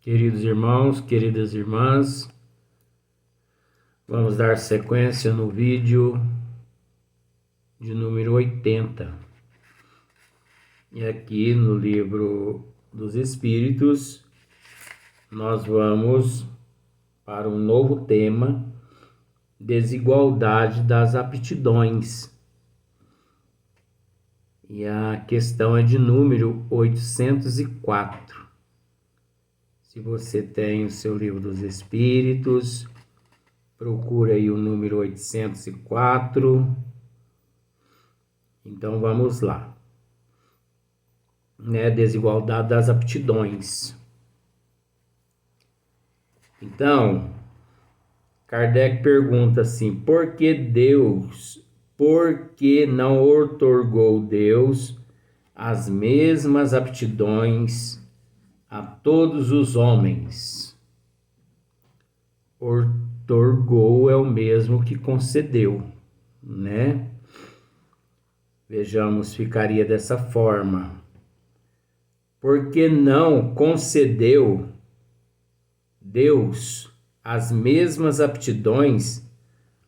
Queridos irmãos, queridas irmãs, vamos dar sequência no vídeo de número 80. E aqui no Livro dos Espíritos, nós vamos para um novo tema: desigualdade das aptidões. E a questão é de número 804. Se você tem o seu Livro dos Espíritos, procura aí o número 804. Então vamos lá. Desigualdade das aptidões. Então, Kardec pergunta assim: por que não outorgou Deus as mesmas aptidões a todos os homens? Outorgou é o mesmo que concedeu, né? Vejamos, ficaria dessa forma: por que não concedeu Deus as mesmas aptidões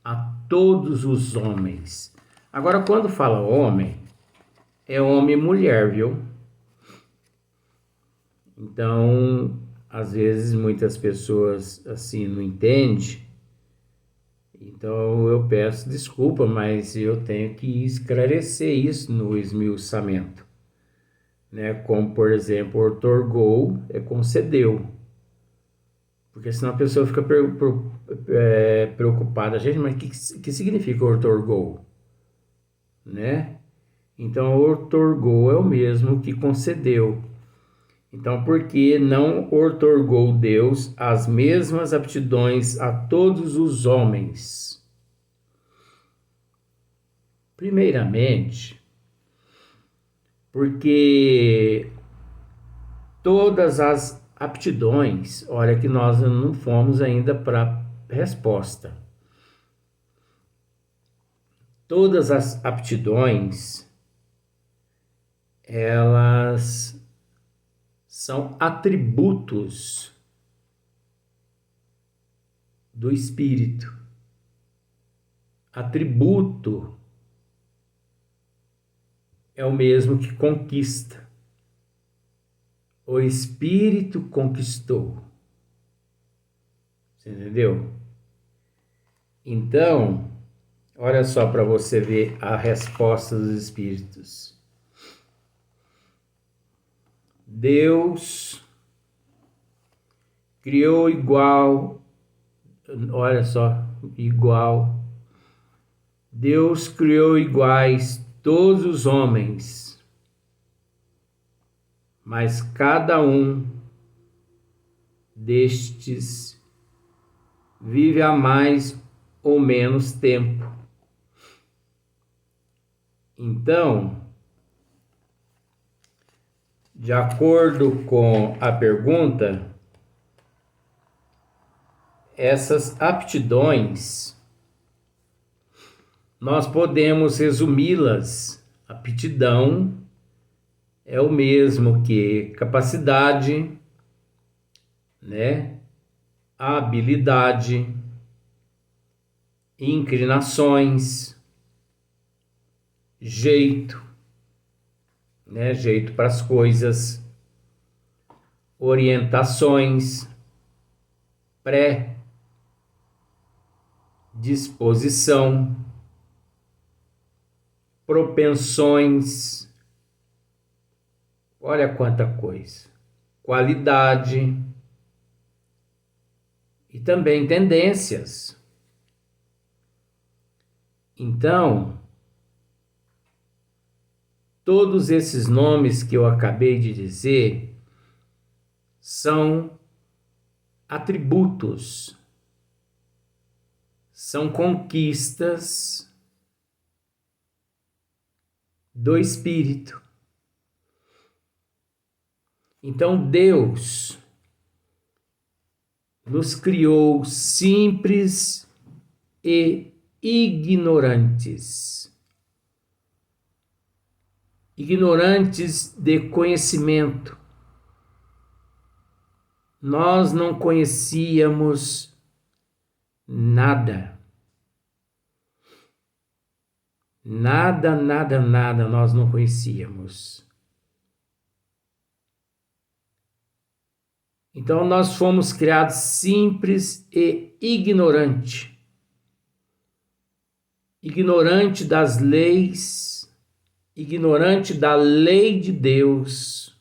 a todos os homens? Agora, quando fala homem, é homem e mulher, viu? Então, às vezes, muitas pessoas assim não entendem. Então, eu peço desculpa, mas eu tenho que esclarecer isso no esmiuçamento. Como, por exemplo, outorgou é concedeu. Porque senão a pessoa fica preocupada. Gente, mas o que significa outorgou? Então, outorgou é o mesmo que concedeu. Então, por que não outorgou Deus as mesmas aptidões a todos os homens? Primeiramente, porque todas as aptidões, olha que nós não fomos ainda para a resposta. Todas as aptidões, elas são atributos do espírito. Atributo é o mesmo que conquista. O espírito conquistou. Você entendeu? Então, olha só para você ver a resposta dos espíritos. Deus criou igual. Olha só, igual. Deus criou iguais todos os homens, mas cada um destes vive há mais ou menos tempo. Então, de acordo com a pergunta, essas aptidões nós podemos resumi-las. Aptidão é o mesmo que capacidade, habilidade, inclinações, jeito, jeito para as coisas, orientações, predisposição, propensões, olha quanta coisa, qualidade e também tendências. Então, todos esses nomes que eu acabei de dizer são atributos, são conquistas do espírito. Então, Deus nos criou simples e ignorantes. Ignorantes de conhecimento. Nós não conhecíamos nada. Nada, nada, nada nós não conhecíamos. Então nós fomos criados simples e ignorante. Ignorante das leis, ignorante da lei de Deus,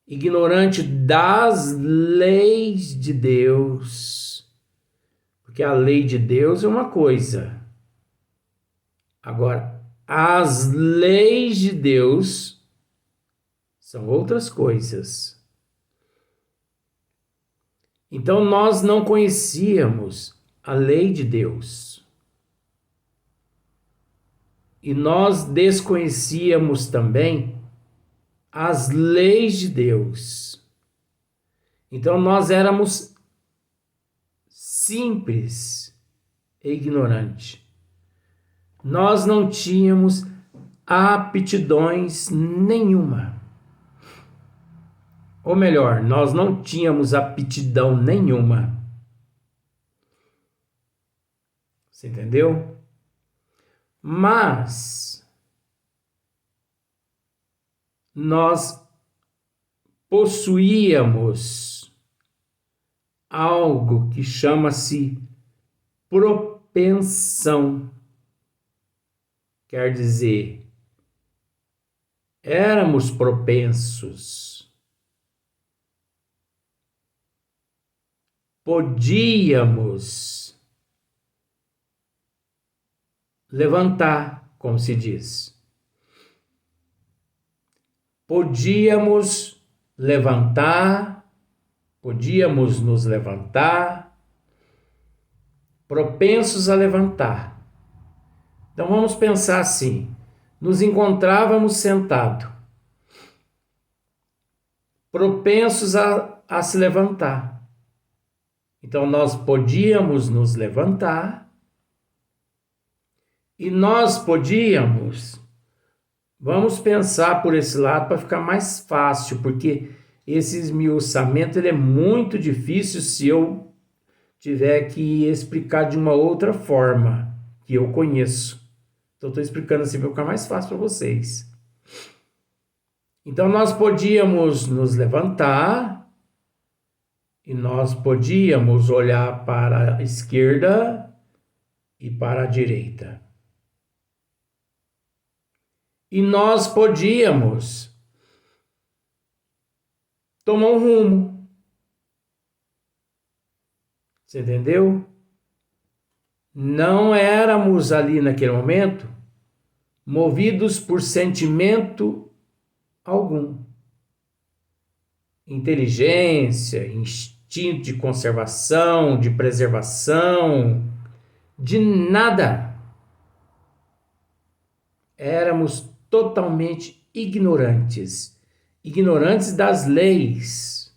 ignorante das leis de Deus, porque a lei de Deus é uma coisa. Agora, as leis de Deus são outras coisas. Então nós não conhecíamos a lei de Deus. E nós desconhecíamos também as leis de Deus. Então nós éramos simples e ignorantes. Nós não tínhamos aptidões nenhuma. Ou melhor, nós não tínhamos aptidão nenhuma. Você entendeu? Mas nós possuíamos algo que chama-se propensão. Quer dizer, éramos propensos. Podíamos levantar, como se diz. Podíamos levantar, podíamos nos levantar, propensos a levantar. Então vamos pensar assim, nos encontrávamos sentados, propensos a se levantar. Então nós podíamos nos levantar e nós podíamos, vamos pensar por esse lado para ficar mais fácil, porque esse esmiuçamento ele é muito difícil se eu tiver que explicar de uma outra forma que eu conheço. Então estou explicando assim para ficar mais fácil para vocês. Então nós podíamos nos levantar e nós podíamos olhar para a esquerda e para a direita. E nós podíamos tomar um rumo. Você entendeu? Não éramos ali naquele momento movidos por sentimento algum. Inteligência, instinto de conservação, de preservação, de nada. Éramos totalmente ignorantes, ignorantes das leis.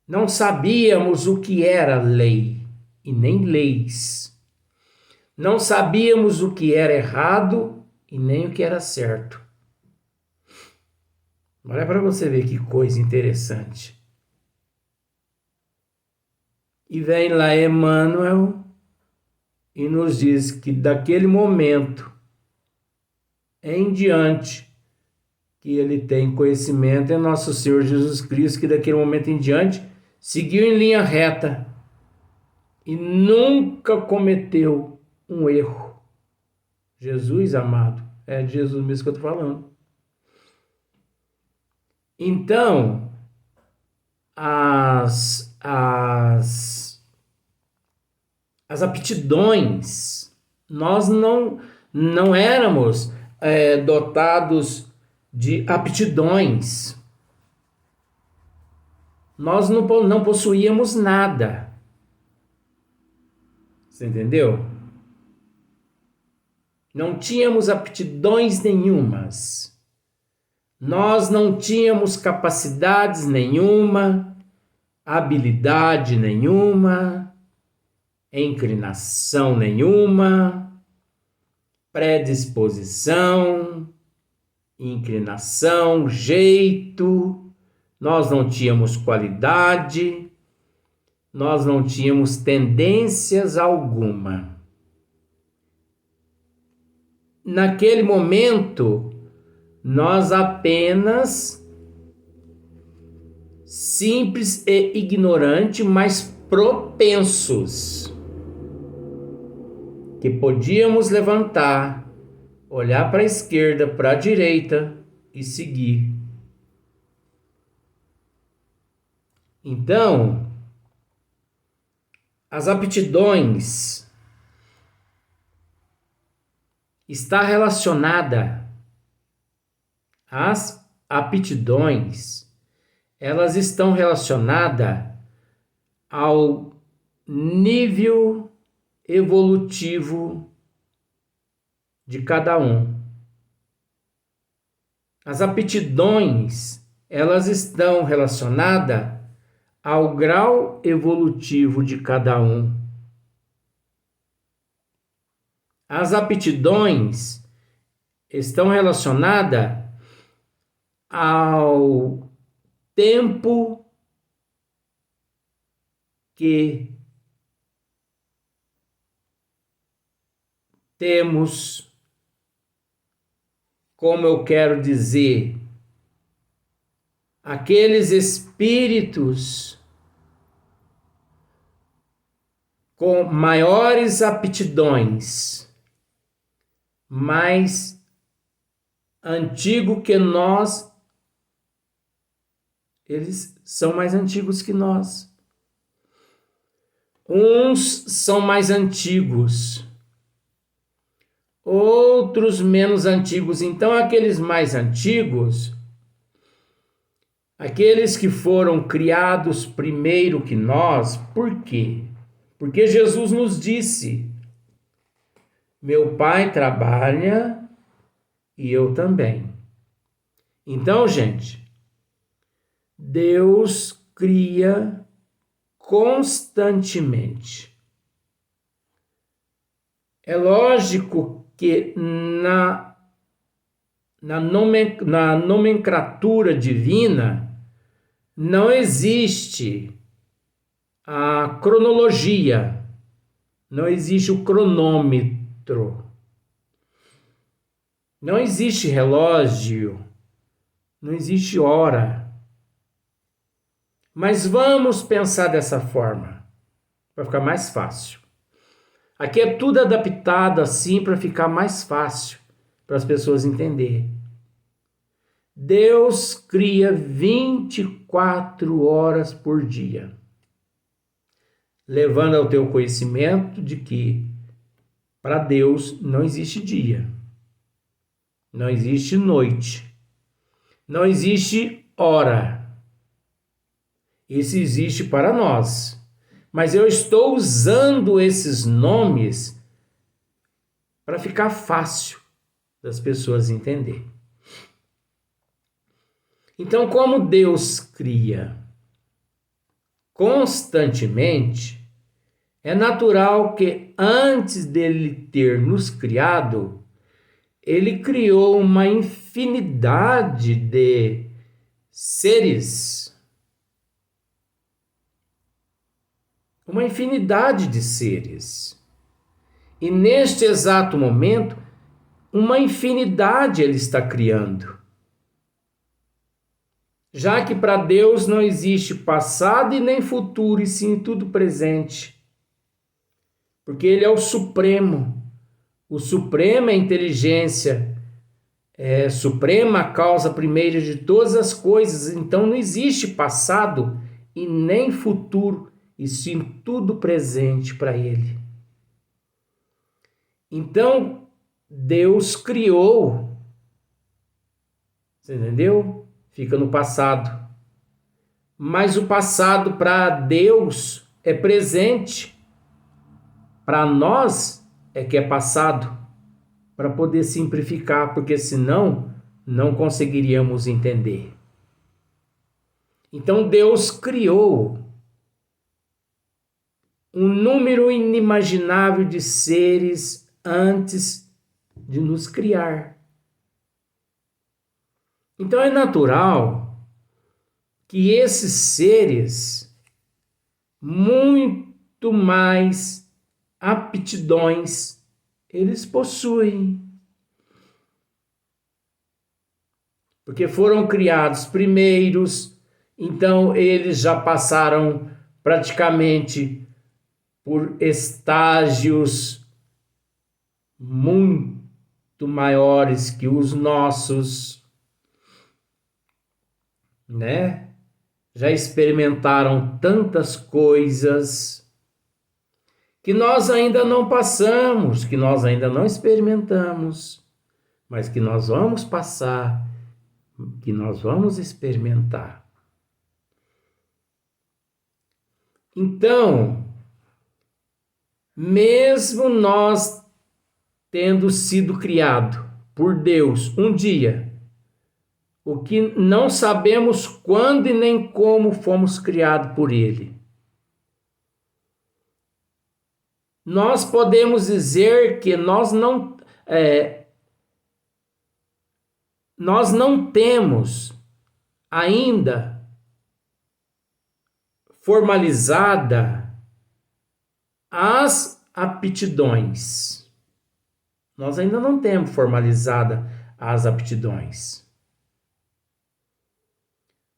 Não sabíamos o que era lei e nem leis. Não sabíamos o que era errado e nem o que era certo. Olha para você ver que coisa interessante. E vem lá Emmanuel e nos diz que daquele momento em diante que ele tem conhecimento é nosso Senhor Jesus Cristo, que daquele momento em diante seguiu em linha reta e nunca cometeu um erro. Jesus amado, é de Jesus mesmo que eu estou falando. Então, as aptidões, nós não éramos dotados de aptidões. Nós não possuíamos nada. Você entendeu? Não tínhamos aptidões nenhumas. Nós não tínhamos capacidades nenhuma, habilidade nenhuma, inclinação nenhuma, predisposição, inclinação, jeito, nós não tínhamos qualidade, nós não tínhamos tendências alguma. Naquele momento, nós apenas simples e ignorante, mas propensos, que podíamos levantar, olhar para a esquerda, para a direita e seguir. Então, as aptidões está relacionada, as aptidões, elas estão relacionadas ao nível evolutivo de cada um. As aptidões, elas estão relacionadas ao grau evolutivo de cada um. As aptidões estão relacionadas ao tempo que temos, como eu quero dizer, aqueles espíritos com maiores aptidões, mais antigo que nós, eles são mais antigos que nós. Uns são mais antigos, outros menos antigos. Então, aqueles mais antigos, aqueles que foram criados primeiro que nós, por quê? Porque Jesus nos disse: meu Pai trabalha e eu também. Então, gente, Deus cria constantemente. É lógico que na nomenclatura divina não existe a cronologia, não existe o cronômetro, não existe relógio, não existe hora. Mas vamos pensar dessa forma, para ficar mais fácil. Aqui é tudo adaptado assim para ficar mais fácil, para as pessoas entenderem. Deus cria 24 horas por dia, levando ao teu conhecimento de que para Deus não existe dia, não existe noite, não existe hora. Isso existe para nós. Mas eu estou usando esses nomes para ficar fácil das pessoas entenderem. Então, como Deus cria constantemente, é natural que antes dele ter nos criado, ele criou uma infinidade de seres. Uma infinidade de seres. E neste exato momento, uma infinidade ele está criando. Já que para Deus não existe passado e nem futuro, e sim tudo presente. Porque ele é o Supremo. O Supremo é a inteligência, é a suprema causa primeira de todas as coisas. Então não existe passado e nem futuro, e sim tudo presente para ele. Então, Deus criou, você entendeu? Fica no passado. Mas o passado para Deus é presente. Para nós é que é passado, para poder simplificar, porque senão não conseguiríamos entender. Então Deus criou um número inimaginável de seres antes de nos criar. Então é natural que esses seres, muito mais aptidões, eles possuem. Porque foram criados primeiros, então eles já passaram praticamente por estágios muito maiores que os nossos, né? Já experimentaram tantas coisas que nós ainda não passamos, que nós ainda não experimentamos, mas que nós vamos passar, que nós vamos experimentar. Então, mesmo nós tendo sido criado por Deus um dia, o que não sabemos quando e nem como fomos criados por Ele, nós podemos dizer que nós não temos ainda formalizada as aptidões. Nós ainda não temos formalizada as aptidões.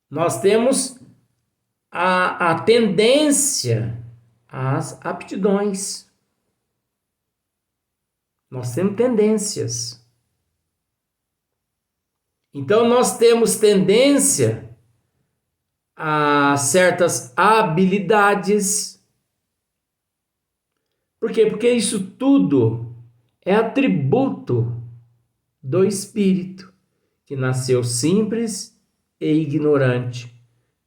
Nós temos a tendência às aptidões. Nós temos tendências. Então, nós temos tendência a certas habilidades. Por quê? Porque isso tudo é atributo do espírito, que nasceu simples e ignorante,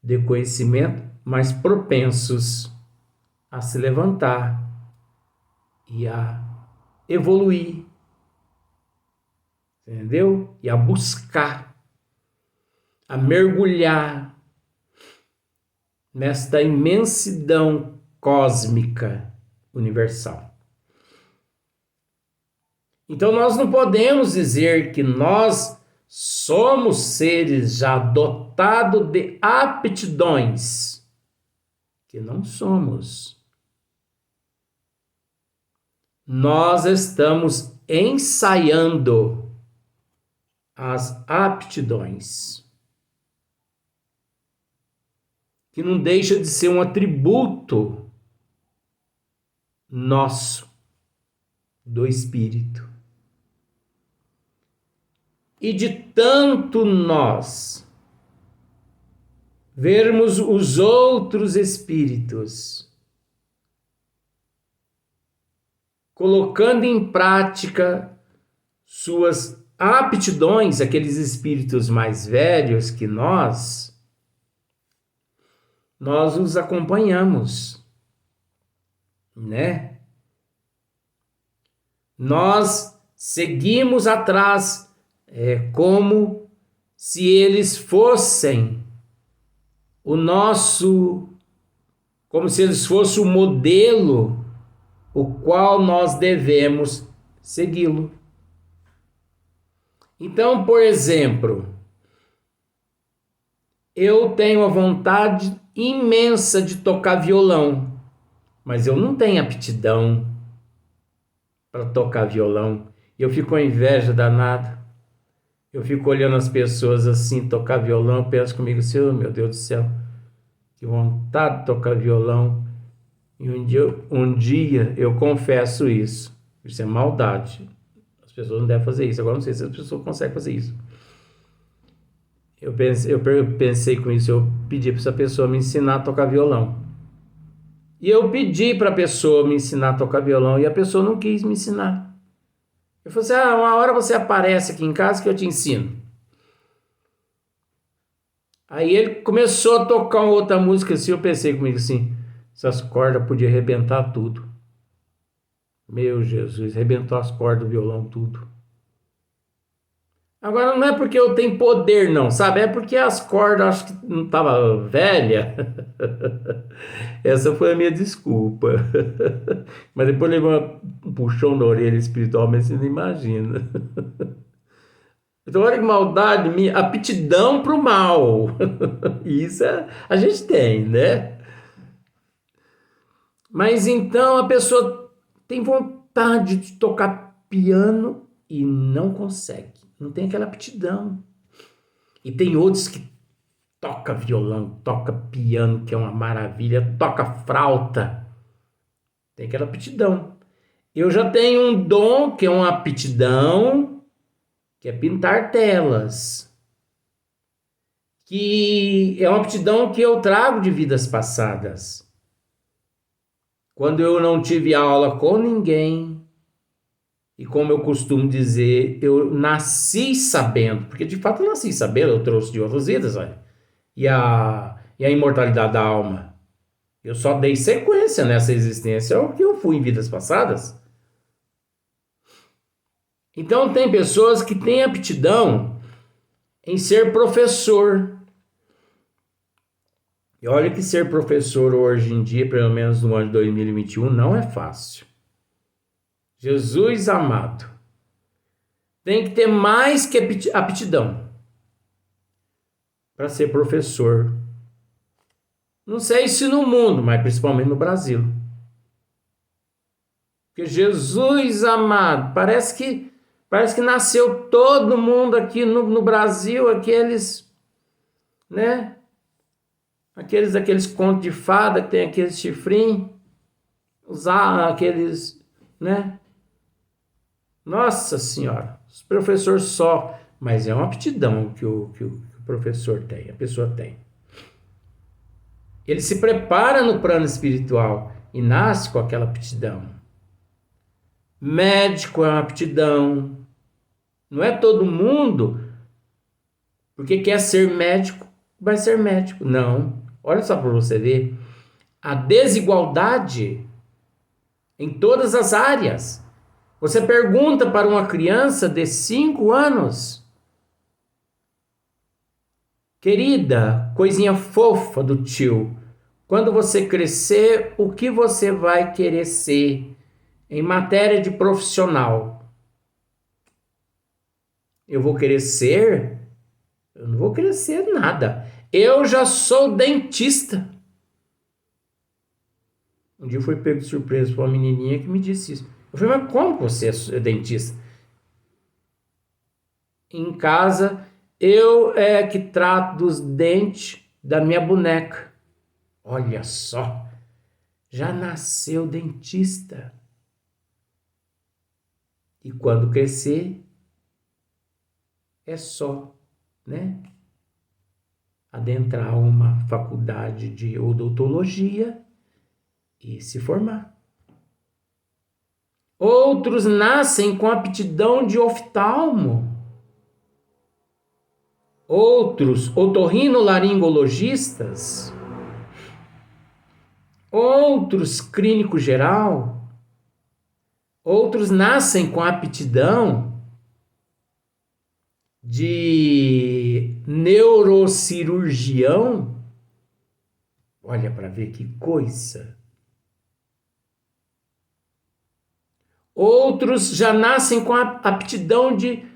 de conhecimento, mas propensos a se levantar e a evoluir, entendeu? E a buscar, a mergulhar nesta imensidão cósmica universal. Então nós não podemos dizer que nós somos seres já dotados de aptidões, que não somos. Nós estamos ensaiando as aptidões, que não deixa de ser um atributo nosso, do espírito. E de tanto nós vermos os outros espíritos colocando em prática suas aptidões, aqueles espíritos mais velhos que nós os acompanhamos, né? Nós seguimos atrás, como se eles fossem como se eles fossem o modelo o qual nós devemos segui-lo. Então, por exemplo, eu tenho a vontade imensa de tocar violão, mas eu não tenho aptidão para tocar violão. Eu fico com inveja danada. Eu fico olhando as pessoas assim, tocar violão, eu penso comigo assim, oh, meu Deus do céu, que vontade de tocar violão. E um dia eu confesso isso. Isso é maldade. As pessoas não devem fazer isso. Agora não sei se as pessoas conseguem fazer isso. Eu pensei com isso, eu pedi para essa pessoa me ensinar a tocar violão. E eu pedi para a pessoa me ensinar a tocar violão e a pessoa não quis me ensinar. Eu falei assim, uma hora você aparece aqui em casa que eu te ensino. Aí ele começou a tocar uma outra música assim, eu pensei comigo assim, essas cordas podiam arrebentar tudo. Meu Jesus, arrebentou as cordas do violão tudo. Agora não é porque eu tenho poder não, sabe? É porque as cordas acho que não estavam velha. Essa foi a minha desculpa. Mas depois levou um puxão na orelha espiritual, mas você não imagina. Então, olha que maldade, minha aptidão para o mal. Isso a gente tem, né? Mas então a pessoa tem vontade de tocar piano e não consegue. Não tem aquela aptidão. E tem outros que toca violão, toca piano, que é uma maravilha, toca flauta. Tem aquela aptidão. Eu já tenho um dom, que é uma aptidão, que é pintar telas. Que é uma aptidão que eu trago de vidas passadas. Quando eu não tive aula com ninguém, e como eu costumo dizer, eu nasci sabendo, porque de fato eu nasci sabendo, eu trouxe de outras vidas, olha, e a imortalidade da alma. Eu só dei sequência nessa existência ao que eu fui em vidas passadas. Então tem pessoas que têm aptidão em ser professor. E olha que ser professor hoje em dia, pelo menos no ano de 2021, não é fácil. Jesus amado, tem que ter mais que aptidão para ser professor. Não sei se no mundo, mas principalmente no Brasil. Porque Jesus amado, parece que nasceu todo mundo aqui no Brasil, aqueles, né? Aqueles contos de fada que tem aqueles chifrinhos, usar aqueles, né? Nossa Senhora, os professores só, mas é uma aptidão que o professor tem, a pessoa tem. Ele se prepara no plano espiritual e nasce com aquela aptidão. Médico é uma aptidão. Não é todo mundo, porque quer ser médico, vai ser médico. Não. Olha só para você ver. A desigualdade em todas as áreas. Você pergunta para uma criança de 5 anos, querida, coisinha fofa do tio, quando você crescer, o que você vai querer ser em matéria de profissional? Eu vou querer ser? Eu não vou querer ser nada. Eu já sou dentista. Um dia eu fui pego de surpresa por uma menininha que me disse isso. Eu falei, mas como você é dentista? Em casa, eu é que trato dos dentes da minha boneca. Olha só, já nasceu dentista. E quando crescer, é só, né, adentrar uma faculdade de odontologia e se formar. Outros nascem com aptidão de oftalmo. Outros, otorrinolaringologistas. Outros, clínico geral. Outros nascem com aptidão de neurocirurgião. Olha para ver que coisa. Outros já nascem com a aptidão de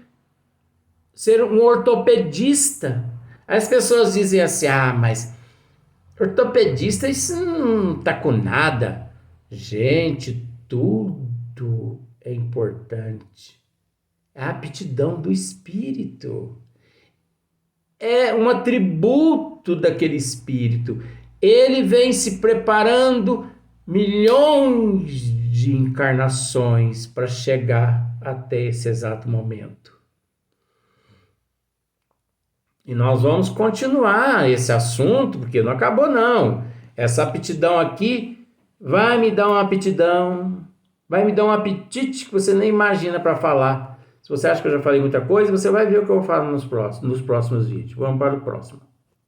ser um ortopedista. As pessoas dizem assim, mas ortopedista isso não tá com nada. Gente, tudo é importante. A aptidão do espírito. É um atributo daquele espírito. Ele vem se preparando milhões de encarnações para chegar até esse exato momento. E nós vamos continuar esse assunto, porque não acabou não. Essa aptidão aqui vai me dar uma aptidão, vai me dar um apetite que você nem imagina para falar. Se você acha que eu já falei muita coisa, você vai ver o que eu falo nos próximos vídeos. Vamos para o próximo.